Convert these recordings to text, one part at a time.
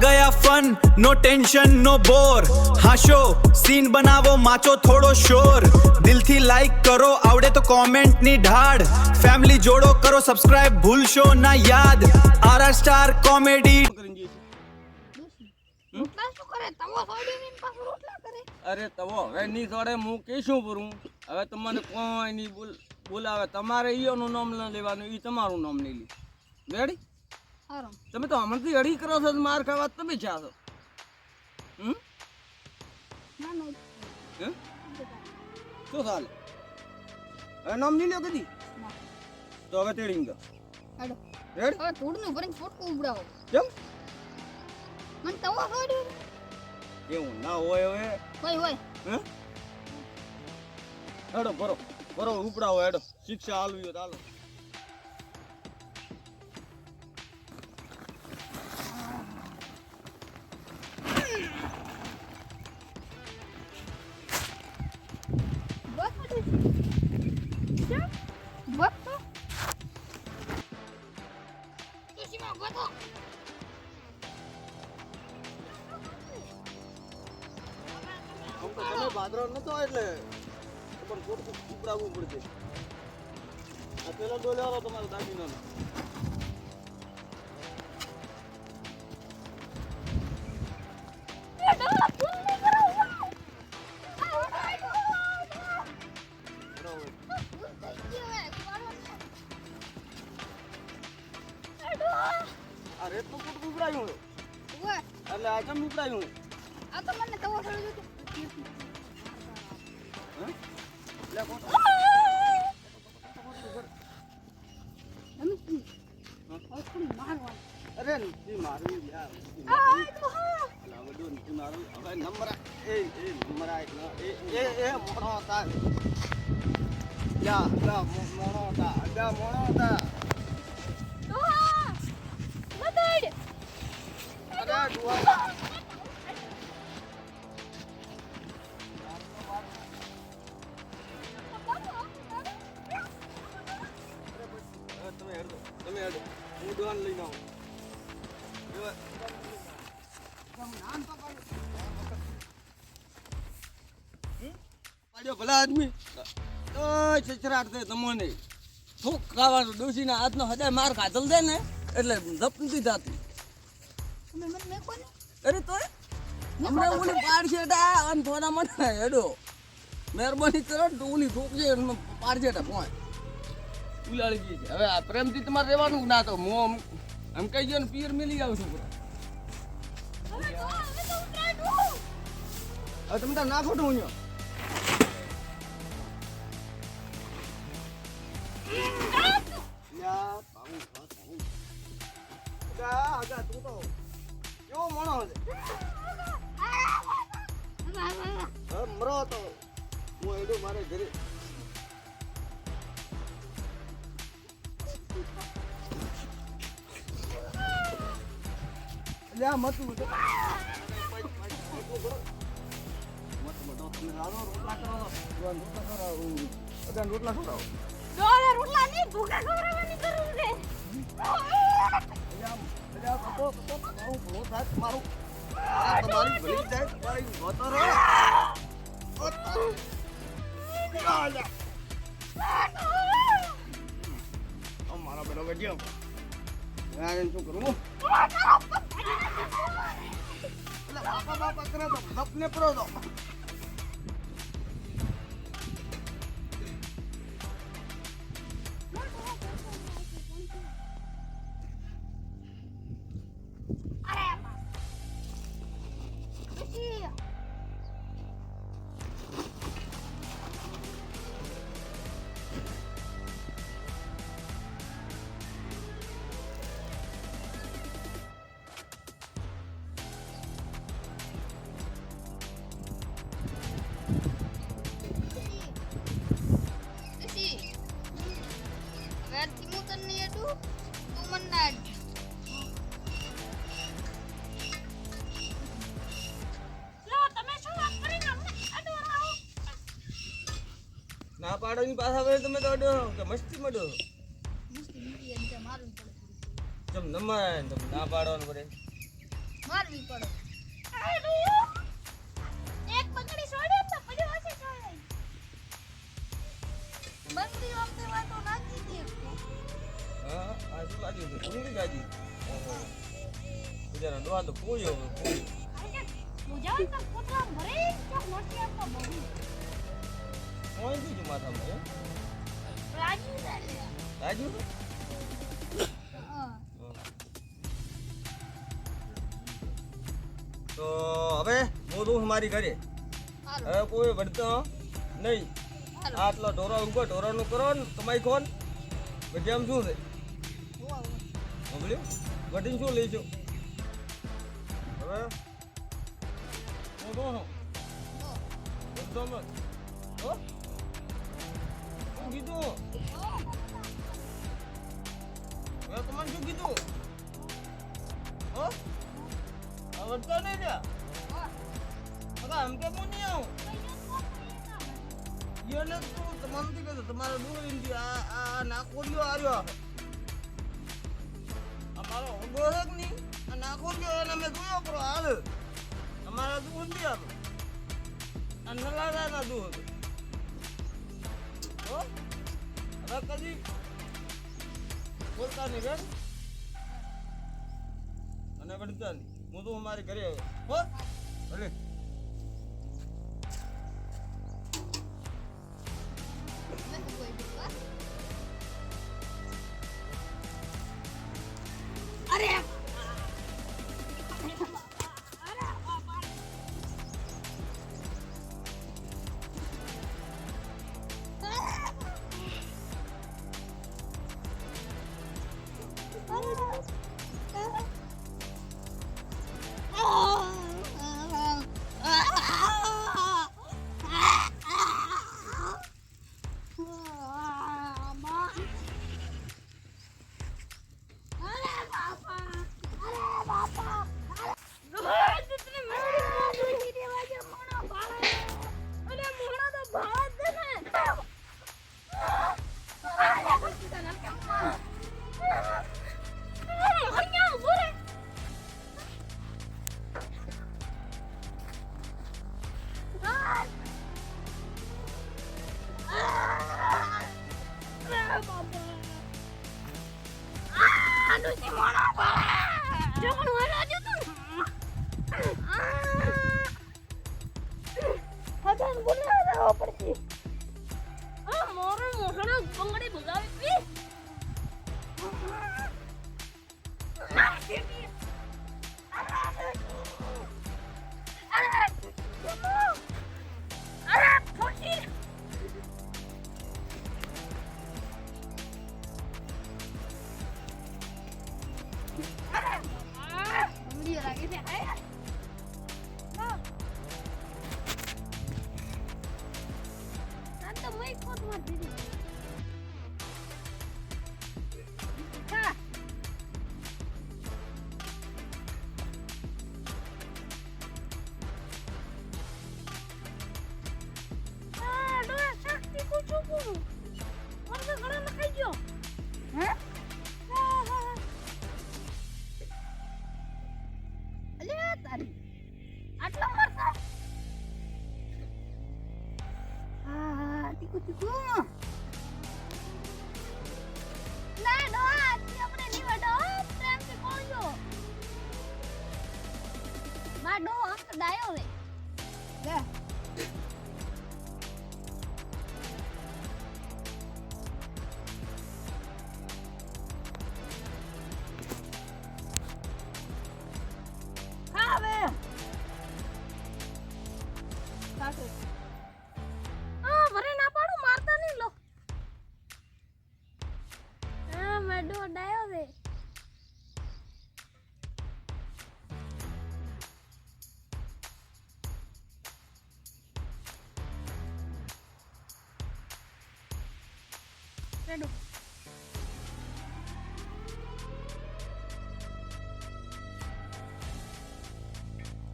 ગયા ફન નો ટેન્શન નો બોર હાશો સીન બનાવો માચો થોડો શોર દિલથી લાઈક કરો આવડે તો કોમેન્ટ ની ઢાળ ફેમિલી જોડો કરો સબસ્ક્રાઇબ ભૂલશો ના યાદ આરઆર સ્ટાર કોમેડી અરે તવો હવે ની જોડે હું કીશું પૂરું હવે તમને કોઈ નહીં બોલાવે તમારે ઈયોનું નામ ન લેવાનું ઈ તમારું નામ નહીં લે રેડી તમે તો હમણાંથી અડી કરો છો માર ખાવા તમે ચા છો શું ચાલે હવે નામ નહીં લ્યો કદી તો હવે તેડી દો રેડી હવે થોડું ભરીને ફોટો ઉડાવો કેમ મને તવો છોડ્યો એવું ના હોય હવે હોય હે હેડો ભરો ભરો ઉપડાવો હેડો શિક્ષા આલવી તો હાલો તમે ભાદરો નતો એટલે પણ થોડું ઉપડાવવું પડશે આ પેલો ડોલે વાળો તમારો દાગીનો આ રેતનું કુટ ઉપડાયું એટલે આ કેમ ઉપડાયું આ તો મને તવો છોડ્યો અરે નથી મારું યાર નંબર એ નંબર એ મોણો હતા યા મોણો હતા મોણો હતા અરે ડુઆ તમે હેડો હું દુકાન લઈને આવું પાડ્યો ભલા આદમી છછરાટ દે તમને શું ખાવાનું ડોસીના હાથનો હદાય માર ખાધલ દે ને એટલે જપ નથી થતી અરે તો હમણાં ઓલી પાડશેટા અને થોડા મને હેડો મહેરબાની કરો તો ઓલી ઠોકજે પાડશેટા પોય ઉલાળી ગઈ છે હવે આ પ્રેમથી તમારે રહેવાનું ના તો હું આમ કહી ગયો ને પિયર મેલી આવું છું હવે તમે તાર ના ખોટું હું તું તો કેવો મોણો છે મરો તો હું એડું મારે ઘરે લ્યા મતું રોટલા ખવડાવો રોટલા નહીં ભૂખા ખવડાવવાની જરૂર છે મારું તમારી ભલી જાય તમારી ગોતરો મારા બેટો બેઠ્યો શું કરું બાપા કરે તો સપને કરો તો ના પાડો ની પાછા વળે તમે તો અડો કે મસ્તી મડો મસ્તી નીકળી એમ કે મારું પડે જમ નમાય તમે ના પાડવાનું પડે માર કરવી પડે એક પકડી છોડે તો પડ્યો હશે છોડે બંદી વખતે વાતો નાખી દે હા આ શું લાગ્યું છે પૂરી ગાજી ઓહો બિચારા ડોહા તો પૂયો મુજાવ તો પુતળા ભરે તો મોટી આપો બહુ કોઈ દી માથામાં રાજુ ચાલે રાજુ હા તો હવે હું તો મારી ઘરે હવે કોઈ વળતો નહીં આટલા ઢોરા ઉભા ઢોરાનું કરો ને કમાઈ ખોન પછી આમ શું છે બોલ્યું વટીને શું લઈશું હવે હું તો એકદમ શું કીધું હવે તમારે શું કીધું હો વળતા નહીં ત્યાં આમ કે હું નહીં આવું એને તો તમામ થી કહ્યું તમારે ડુંગળી આ નાખોડિયો આવ્યો અમારો ઓગો છે કે નહીં આ નાખોડિયો એને મેં જોયો કરો હાલ અમારા દૂધ નથી આવ્યો આ નલાડાના દૂધ હો હવે કદી બોલતા નહીં બેન અને વળતા નહીં હું તો અમારી ઘરે આવ્યો હો ભલે અરે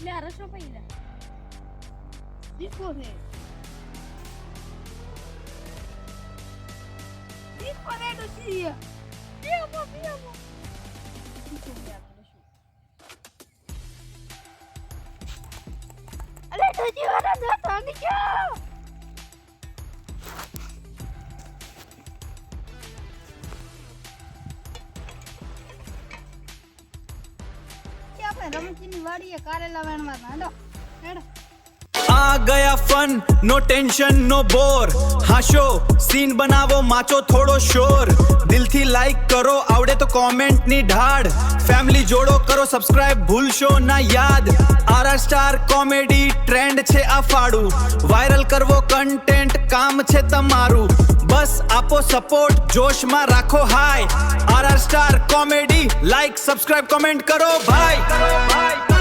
Le arraso para ir. Hijo de Lucía. Vamos. હજી વાળા ના ભાગી જાઓ આપણે રમતીની વાડીએ કારેલા વેણવા હેડો હેડો आ गया fun no tension no bore हाशो सीन बनावो माचो थोड़ो शोर दिल थी लाइक करो आवड़े तो कमेंट ની ઢાળ ફેમિલી જોડો કરો સબસ્ક્રાઇબ ભૂલશો ના યાદ આરઆર સ્ટાર કોમેડી ટ્રેન્ડ છે આ ફાડું વાયરલ કરવો કન્ટેન્ટ કામ છે તમારું બસ આપો સપોર્ટ જોશમાં રાખો hi RR star comedy like subscribe comment કરો ભાઈ